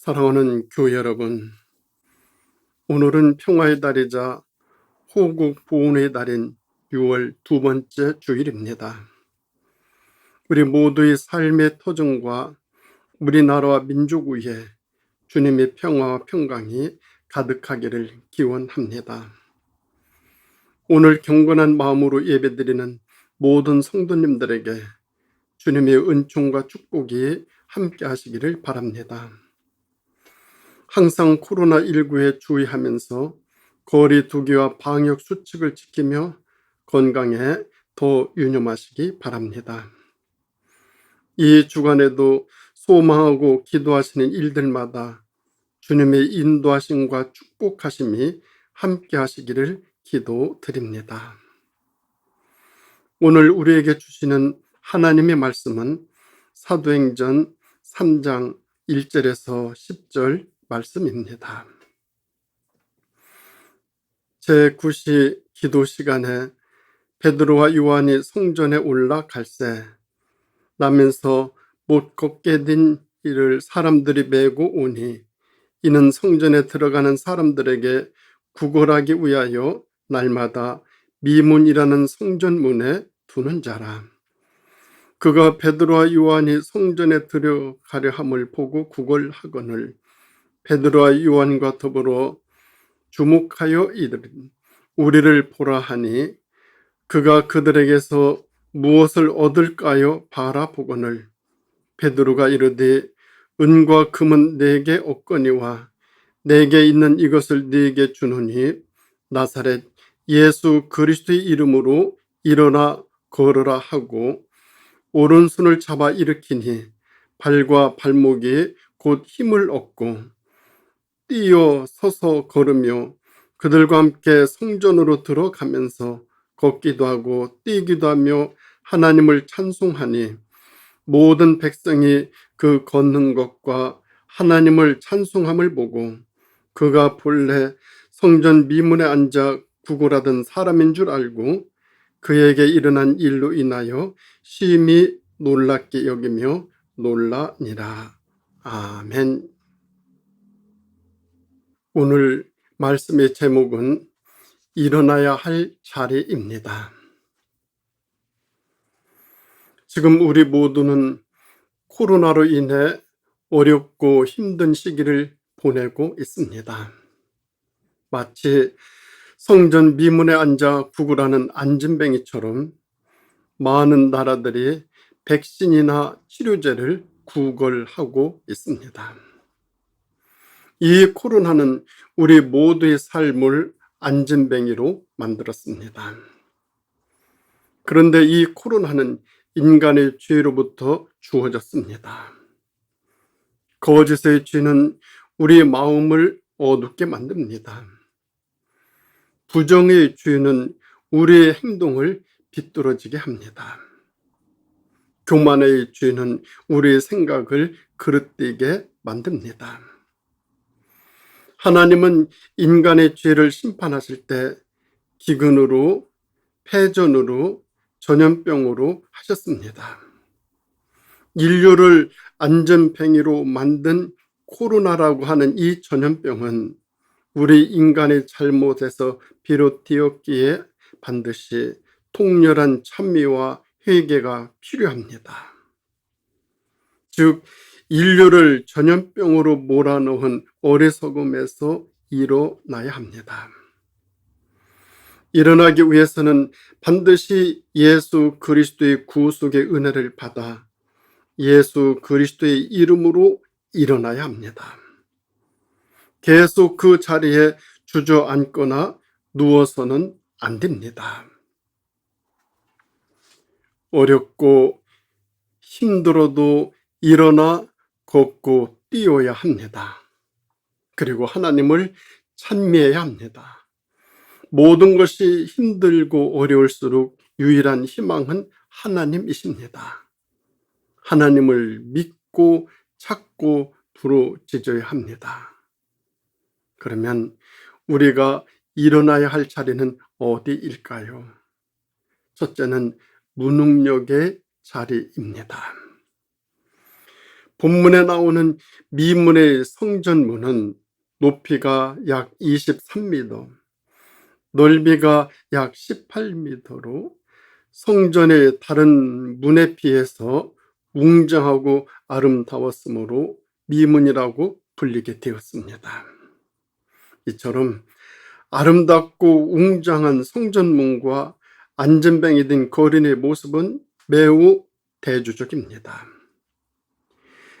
사랑하는 교회 여러분, 오늘은 평화의 달이자 호국 보훈의 달인 6월 두 번째 주일입니다. 우리 모두의 삶의 터전과 우리나라와 민족 위에 주님의 평화와 평강이 가득하기를 기원합니다. 오늘 경건한 마음으로 예배드리는 모든 성도님들에게 주님의 은총과 축복이 함께 하시기를 바랍니다. 항상 코로나19에 주의하면서 거리 두기와 방역 수칙을 지키며 건강에 더 유념하시기 바랍니다. 이 주간에도 소망하고 기도하시는 일들마다 주님의 인도하심과 축복하심이 함께 하시기를 기도드립니다. 오늘 우리에게 주시는 하나님의 말씀은 사도행전 3장 1절에서 10절 말씀입니다. 제9시 기도 시간에 베드로와 요한이 성전에 올라갈새 나면서 못 걷게 된 이를 사람들이 메고 오니 이는 성전에 들어가는 사람들에게 구걸하기 위하여 날마다 미문이라는 성전문에 두는 자라. 그가 베드로와 요한이 성전에 들어가려 함을 보고 구걸하거늘 베드로와 요한과 더불어 주목하여 이르되 우리를 보라 하니 그가 그들에게서 무엇을 얻을까요 바라보거늘 베드로가 이르되 은과 금은 내게 없거니와 내게 있는 이것을 네게 주노니 나사렛 예수 그리스도의 이름으로 일어나 걸으라 하고 오른손을 잡아 일으키니 발과 발목이 곧 힘을 얻고 뛰어 서서 걸으며 그들과 함께 성전으로 들어가면서 걷기도 하고 뛰기도 하며 하나님을 찬송하니 모든 백성이 그 걷는 것과 하나님을 찬송함을 보고 그가 본래 성전 미문에 앉아 구걸하던 사람인 줄 알고 그에게 일어난 일로 인하여 심히 놀랍게 여기며 놀라니라. 아멘. 오늘 말씀의 제목은 일어나야 할 자리입니다. 지금 우리 모두는 코로나로 인해 어렵고 힘든 시기를 보내고 있습니다. 마치 성전 미문에 앉아 구걸하는 안진뱅이처럼 많은 나라들이 백신이나 치료제를 구걸하고 있습니다. 이 코로나는 우리 모두의 삶을 안진뱅이로 만들었습니다. 그런데 이 코로나는 인간의 죄로부터 주어졌습니다. 거짓의 죄는 우리의 마음을 어둡게 만듭니다. 부정의 죄는 우리의 행동을 비뚤어지게 합니다. 교만의 죄는 우리의 생각을 그릇되게 만듭니다. 하나님은 인간의 죄를 심판하실 때 기근으로, 패전으로, 전염병으로 하셨습니다. 인류를 안전뱅이로 만든 코로나라고 하는 이 전염병은 우리 인간의 잘못에서 비롯되었기에 반드시 통렬한 찬미와 회개가 필요합니다. 즉 인류를 전염병으로 몰아넣은 어리석음에서 일어나야 합니다. 일어나기 위해서는 반드시 예수 그리스도의 구속의 은혜를 받아 예수 그리스도의 이름으로 일어나야 합니다. 계속 그 자리에 주저앉거나 누워서는 안 됩니다. 어렵고 힘들어도 일어나 걷고 뛰어야 합니다. 그리고 하나님을 찬미해야 합니다. 모든 것이 힘들고 어려울수록 유일한 희망은 하나님이십니다. 하나님을 믿고 찾고 부르짖어야 합니다. 그러면 우리가 일어나야 할 자리는 어디일까요? 첫째는 무능력의 자리입니다. 본문에 나오는 미문의 성전문은 높이가 약 23m, 넓이가 약 18m로 성전의 다른 문에 비해서 웅장하고 아름다웠으므로 미문이라고 불리게 되었습니다. 이처럼 아름답고 웅장한 성전문과 안전뱅이 된 거린의 모습은 매우 대조적입니다.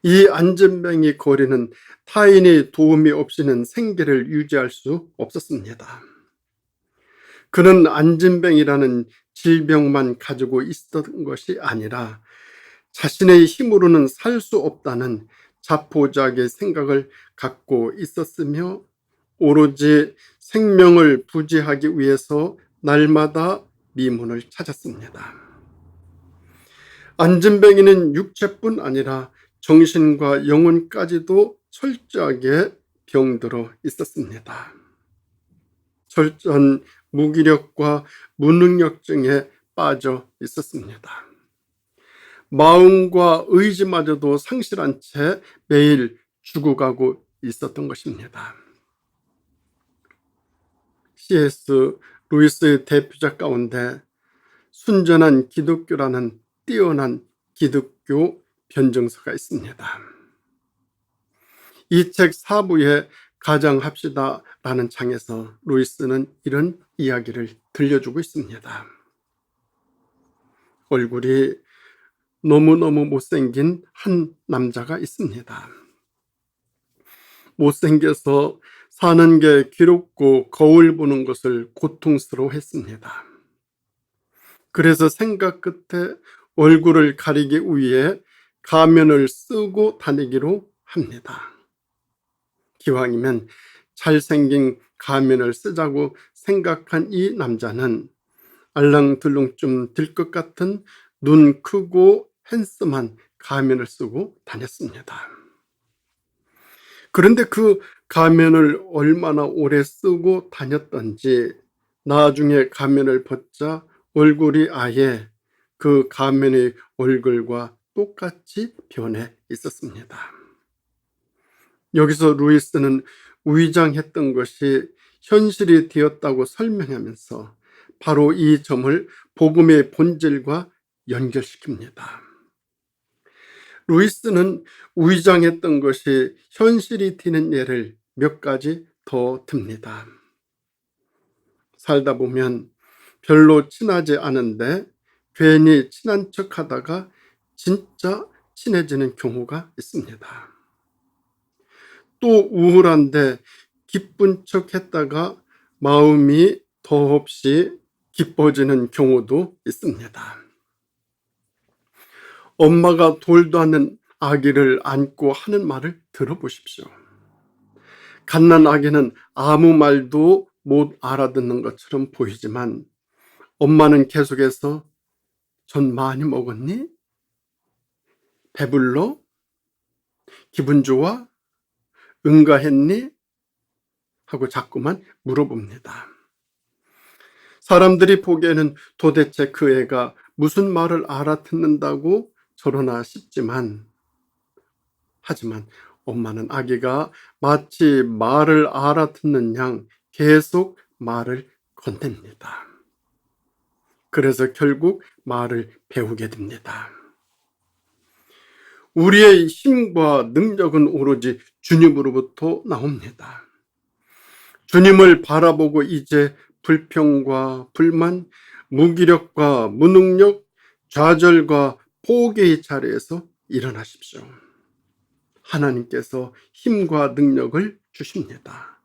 이 안전뱅이 거린은 타인의 도움이 없이는 생계를 유지할 수 없었습니다. 그는 안전뱅이라는 질병만 가지고 있었던 것이 아니라 자신의 힘으로는 살 수 없다는 자포자기의 생각을 갖고 있었으며 오로지 생명을 부지하기 위해서 날마다 미문을 찾았습니다. 안전뱅이는 육체뿐 아니라 정신과 영혼까지도 철저하게 병들어 있었습니다. 철저한 무기력과 무능력증에 빠져 있었습니다. 마음과 의지마저도 상실한 채 매일 죽어가고 있었던 것입니다. C.S. 루이스의 대표작 가운데 순전한 기독교라는 뛰어난 기독교 변증서가 있습니다. 이 책 4부에 가장합시다 라는 장에서 루이스는 이런 이야기를 들려주고 있습니다. 얼굴이 너무너무 못생긴 한 남자가 있습니다. 못생겨서 사는 게 괴롭고 거울 보는 것을 고통스러워했습니다. 그래서 생각 끝에 얼굴을 가리기 위해 가면을 쓰고 다니기로 합니다. 기왕이면 잘생긴 가면을 쓰자고 생각한 이 남자는 알랑들렁 좀 들 것 같은 눈 크고 핸섬한 가면을 쓰고 다녔습니다. 그런데 그 가면을 얼마나 오래 쓰고 다녔던지 나중에 가면을 벗자 얼굴이 아예 그 가면의 얼굴과 똑같이 변해 있었습니다. 여기서 루이스는 위장했던 것이 현실이 되었다고 설명하면서 바로 이 점을 복음의 본질과 연결시킵니다. 루이스는 위장했던 것이 현실이 되는 예를 몇 가지 더 듭니다. 살다 보면 별로 친하지 않은데 괜히 친한 척 하다가 진짜 친해지는 경우가 있습니다. 또 우울한데 기쁜 척 했다가 마음이 더없이 기뻐지는 경우도 있습니다. 엄마가 돌도 않는 아기를 안고 하는 말을 들어보십시오. 갓난 아기는 아무 말도 못 알아듣는 것처럼 보이지만 엄마는 계속해서 전 많이 먹었니? 배불러? 기분 좋아? 응가했니? 하고 자꾸만 물어봅니다. 사람들이 보기에는 도대체 그 애가 무슨 말을 알아듣는다고 저러나 싶지만 하지만 엄마는 아기가 마치 말을 알아듣는 양 계속 말을 건넵니다. 그래서 결국 말을 배우게 됩니다. 우리의 힘과 능력은 오로지 주님으로부터 나옵니다. 주님을 바라보고 이제 불평과 불만, 무기력과 무능력, 좌절과 포기의 자리에서 일어나십시오. 하나님께서 힘과 능력을 주십니다.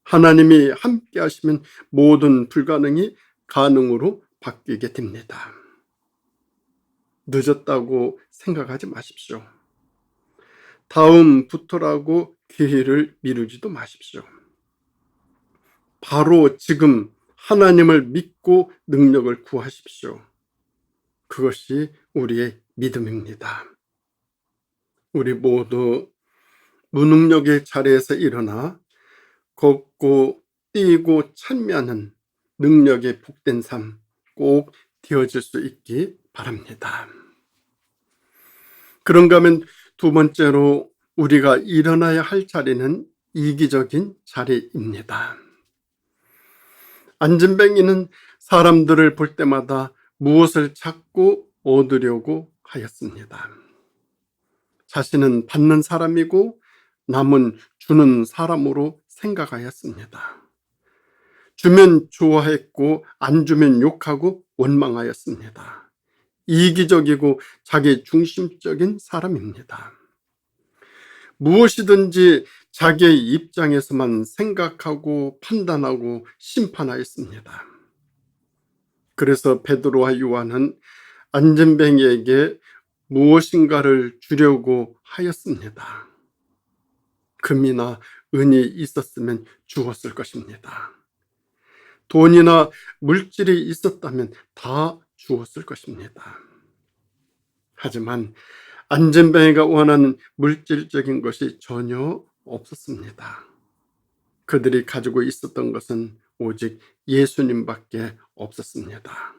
하나님이 함께 하시면 모든 불가능이 가능으로 바뀌게 됩니다. 늦었다고 생각하지 마십시오. 다음부터라고 기회를 미루지도 마십시오. 바로 지금 하나님을 믿고 능력을 구하십시오. 그것이 우리의 믿음입니다. 우리 모두 무능력의 자리에서 일어나 걷고 뛰고 찬미하는 능력의 복된 삶 꼭 되어질 수 있기 바랍니다. 그런가 하면 두 번째로 우리가 일어나야 할 자리는 이기적인 자리입니다. 안진뱅이는 사람들을 볼 때마다 무엇을 찾고 얻으려고 하였습니다. 자신은 받는 사람이고 남은 주는 사람으로 생각하였습니다. 주면 좋아했고 안 주면 욕하고 원망하였습니다. 이기적이고 자기 중심적인 사람입니다. 무엇이든지 자기의 입장에서만 생각하고 판단하고 심판하였습니다. 그래서 베드로와 요한은 안진뱅이에게 무엇인가를 주려고 하였습니다. 금이나 은이 있었으면 주었을 것입니다. 돈이나 물질이 있었다면 다 주었을 것입니다. 하지만 안진뱅이가 원하는 물질적인 것이 전혀 없었습니다. 그들이 가지고 있었던 것은 오직 예수님밖에 없었습니다.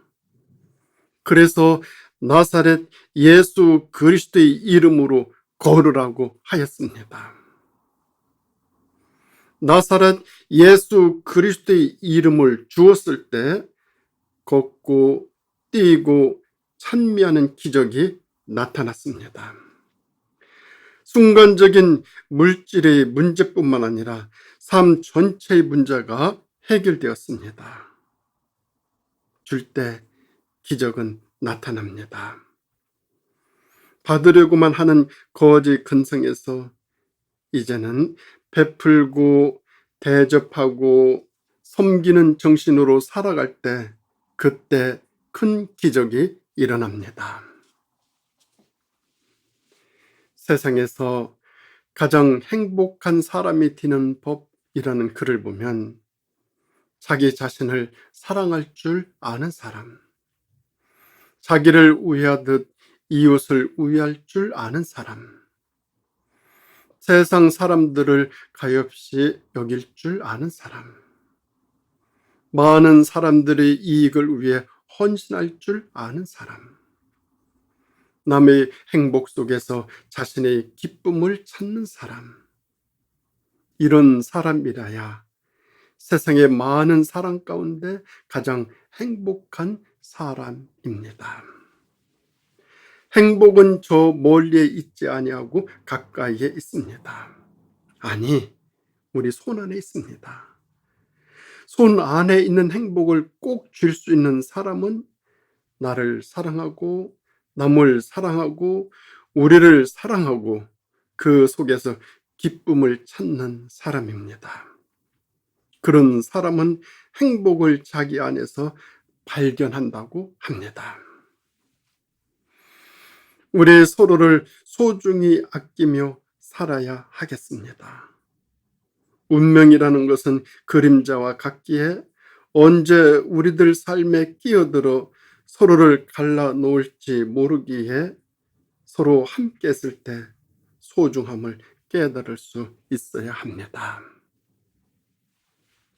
그래서 나사렛 예수 그리스도의 이름으로 걸으라고 하였습니다. 나사렛 예수 그리스도의 이름을 주었을 때 걷고 뛰고 찬미하는 기적이 나타났습니다. 순간적인 물질의 문제뿐만 아니라 삶 전체의 문제가 해결되었습니다. 줄 때 기적은 나타납니다. 받으려고만 하는 거지 근성에서 이제는 베풀고 대접하고 섬기는 정신으로 살아갈 때 그때 큰 기적이 일어납니다. 세상에서 가장 행복한 사람이 되는 법이라는 글을 보면 자기 자신을 사랑할 줄 아는 사람, 자기를 우애하듯 이웃을 우애할 줄 아는 사람, 세상 사람들을 가엾이 여길 줄 아는 사람, 많은 사람들의 이익을 위해 헌신할 줄 아는 사람, 남의 행복 속에서 자신의 기쁨을 찾는 사람, 이런 사람이라야 세상의 많은 사람 가운데 가장 행복한 사람입니다. 행복은 저 멀리에 있지 아니하고 가까이에 있습니다. 아니, 우리 손 안에 있습니다. 손 안에 있는 행복을 꼭 줄 수 있는 사람은 나를 사랑하고 남을 사랑하고 우리를 사랑하고 그 속에서 기쁨을 찾는 사람입니다. 그런 사람은 행복을 자기 안에서 발견한다고 합니다. 우리 서로를 소중히 아끼며 살아야 하겠습니다. 운명이라는 것은 그림자와 같기에 언제 우리들 삶에 끼어들어 서로를 갈라놓을지 모르기에 서로 함께 있을 때 소중함을 깨달을 수 있어야 합니다.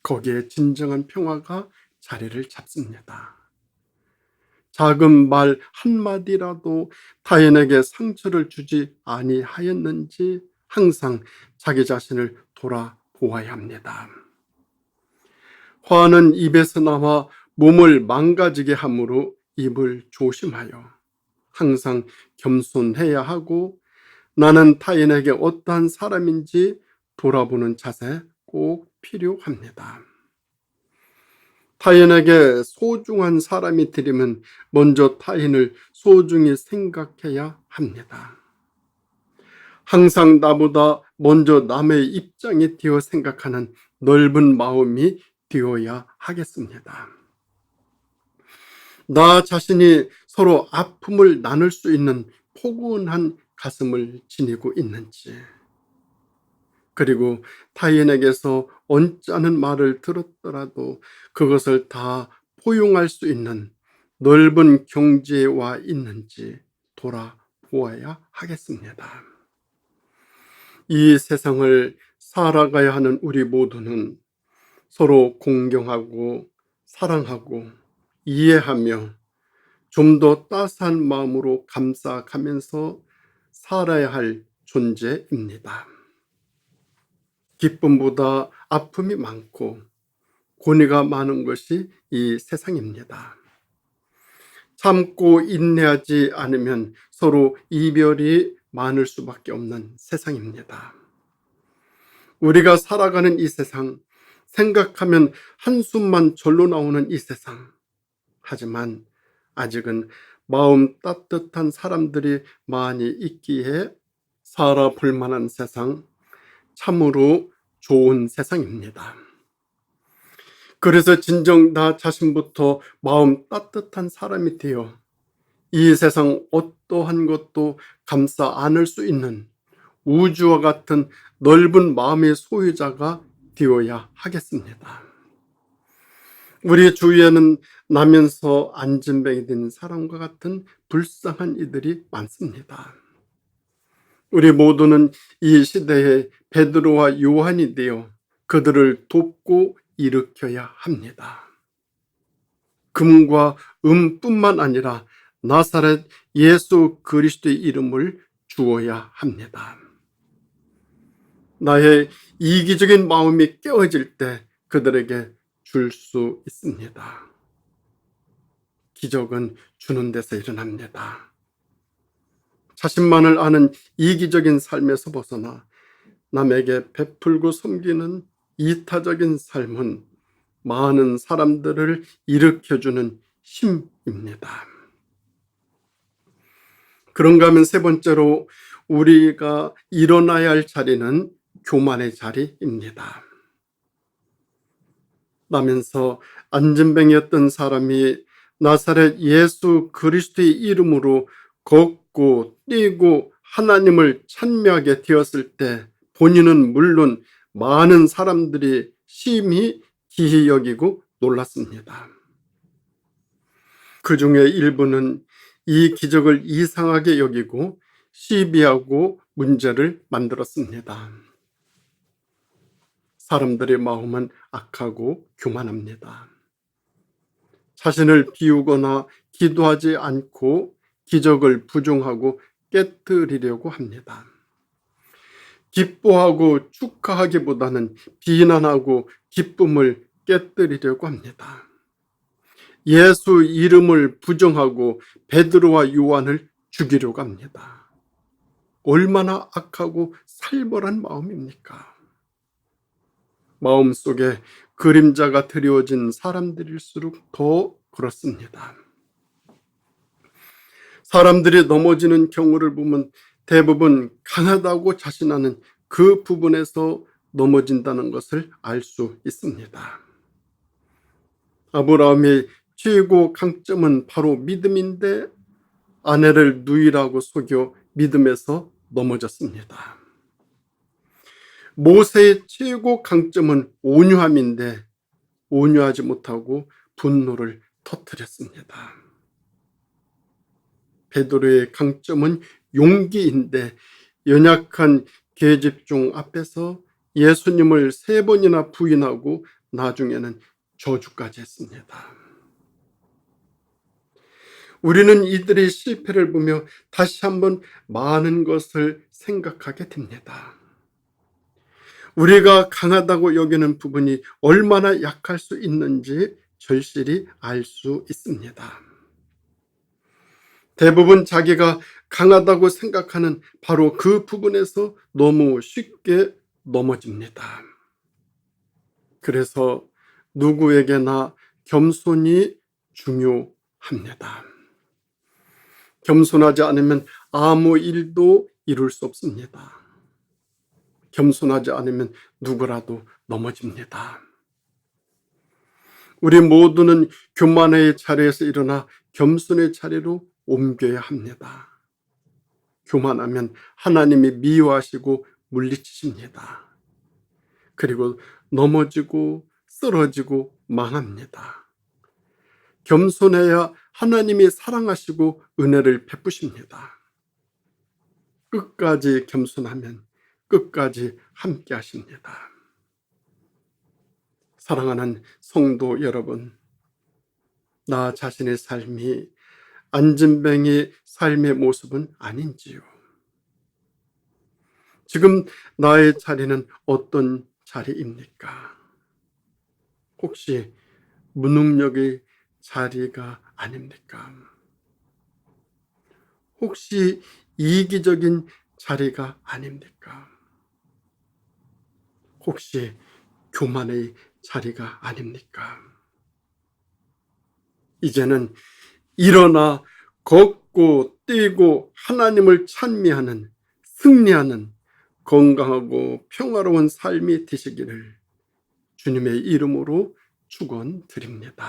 거기에 진정한 평화가 자리를 잡습니다. 작은 말 한마디라도 타인에게 상처를 주지 아니하였는지 항상 자기 자신을 돌아보아야 합니다. 화는 입에서 나와 몸을 망가지게 하므로 입을 조심하여 항상 겸손해야 하고 나는 타인에게 어떠한 사람인지 돌아보는 자세 꼭 필요합니다. 타인에게 소중한 사람이 되려면 먼저 타인을 소중히 생각해야 합니다. 항상 나보다 먼저 남의 입장이 되어 생각하는 넓은 마음이 되어야 하겠습니다. 나 자신이 서로 아픔을 나눌 수 있는 포근한 가슴을 지니고 있는지, 그리고 타인에게서 언짢은 말을 들었더라도 그것을 다 포용할 수 있는 넓은 경지에 와 있는지 돌아보아야 하겠습니다. 이 세상을 살아가야 하는 우리 모두는 서로 공경하고 사랑하고 이해하며 좀 더 따스한 마음으로 감싸가면서 살아야 할 존재입니다. 기쁨보다 아픔이 많고 고뇌가 많은 것이 이 세상입니다. 참고 인내하지 않으면 서로 이별이 많을 수밖에 없는 세상입니다. 우리가 살아가는 이 세상, 생각하면 한숨만 절로 나오는 이 세상. 하지만 아직은 마음 따뜻한 사람들이 많이 있기에 살아볼 만한 세상, 참으로 좋은 세상입니다. 그래서 진정 나 자신부터 마음 따뜻한 사람이 되어 이 세상 어떠한 것도 감싸 안을 수 있는 우주와 같은 넓은 마음의 소유자가 되어야 하겠습니다. 우리 주위에는 나면서 안진뱅이 된 사람과 같은 불쌍한 이들이 많습니다. 우리 모두는 이 시대에 베드로와 요한이 되어 그들을 돕고 일으켜야 합니다. 금과 은뿐만 아니라 나사렛 예수 그리스도의 이름을 주어야 합니다. 나의 이기적인 마음이 깨어질 때 그들에게 줄 수 있습니다. 기적은 주는 데서 일어납니다. 자신만을 아는 이기적인 삶에서 벗어나 남에게 베풀고 섬기는 이타적인 삶은 많은 사람들을 일으켜주는 힘입니다. 그런가 하면 세 번째로 우리가 일어나야 할 자리는 교만의 자리입니다. 나면서 안진뱅이였던 사람이 나사렛 예수 그리스도의 이름으로 걷고 뛰고 하나님을 찬미하게 되었을 때 본인은 물론 많은 사람들이 심히 기이 여기고 놀랐습니다. 그 중에 일부는 이 기적을 이상하게 여기고 시비하고 문제를 만들었습니다. 사람들의 마음은 악하고 교만합니다. 자신을 비우거나 기도하지 않고 기적을 부정하고 깨뜨리려고 합니다. 기뻐하고 축하하기보다는 비난하고 기쁨을 깨뜨리려고 합니다. 예수 이름을 부정하고 베드로와 요한을 죽이려고 합니다. 얼마나 악하고 살벌한 마음입니까? 마음속에 그림자가 드리워진 사람들일수록 더 그렇습니다. 사람들이 넘어지는 경우를 보면 대부분 강하다고 자신하는 그 부분에서 넘어진다는 것을 알 수 있습니다. 아브라함의 최고 강점은 바로 믿음인데 아내를 누이라고 속여 믿음에서 넘어졌습니다. 모세의 최고 강점은 온유함인데 온유하지 못하고 분노를 터뜨렸습니다. 베드로의 강점은 용기인데 연약한 계집종 앞에서 예수님을 3번이나 부인하고 나중에는 저주까지 했습니다. 우리는 이들의 실패를 보며 다시 한번 많은 것을 생각하게 됩니다. 우리가 강하다고 여기는 부분이 얼마나 약할 수 있는지 절실히 알 수 있습니다. 대부분 자기가 강하다고 생각하는 바로 그 부분에서 너무 쉽게 넘어집니다. 그래서 누구에게나 겸손이 중요합니다. 겸손하지 않으면 아무 일도 이룰 수 없습니다. 겸손하지 않으면 누구라도 넘어집니다. 우리 모두는 교만의 자리에서 일어나 겸손의 자리로 옮겨야 합니다. 교만하면 하나님이 미워하시고 물리치십니다. 그리고 넘어지고 쓰러지고 망합니다. 겸손해야 하나님이 사랑하시고 은혜를 베푸십니다. 끝까지 겸손하면 끝까지 함께 하십니다. 사랑하는 성도 여러분, 나 자신의 삶이 안진뱅이 삶의 모습은 아닌지요? 지금 나의 자리는 어떤 자리입니까? 혹시 무능력의 자리가 아닙니까? 혹시 이기적인 자리가 아닙니까? 혹시 교만의 자리가 아닙니까? 이제는 일어나 걷고 뛰고 하나님을 찬미하는, 승리하는 건강하고 평화로운 삶이 되시기를 주님의 이름으로 축원드립니다.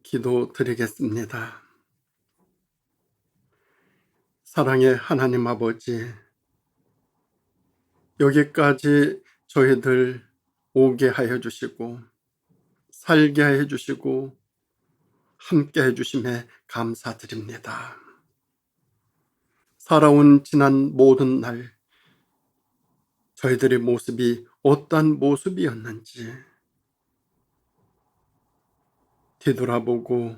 기도드리겠습니다. 사랑의 하나님 아버지, 여기까지 저희들 오게 하여 주시고 살게 하여 주시고 함께 해 주심에 감사드립니다. 살아온 지난 모든 날 저희들의 모습이 어떤 모습이었는지 뒤돌아보고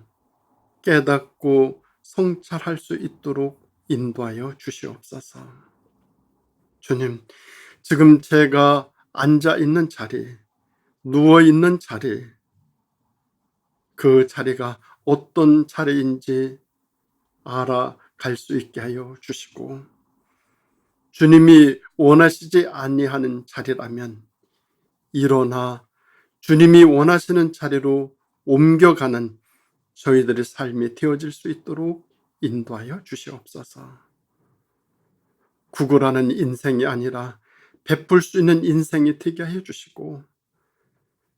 깨닫고 성찰할 수 있도록 인도하여 주시옵소서. 주님, 지금 제가 앉아 있는 자리, 누워 있는 자리, 그 자리가 어떤 자리인지 알아갈 수 있게 하여 주시고, 주님이 원하시지 아니하는 자리라면 일어나 주님이 원하시는 자리로 옮겨가는 저희들의 삶이 되어질 수 있도록 인도하여 주시옵소서. 구걸하는 인생이 아니라 베풀 수 있는 인생이 되게 하여 주시고,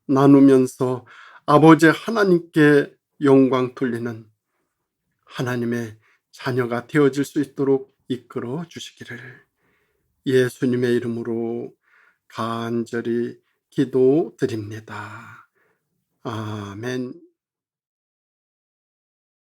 나누면서 아버지 하나님께 영광 돌리는 하나님의 자녀가 되어질 수 있도록 이끌어 주시기를 예수님의 이름으로 간절히 기도드립니다. 아멘.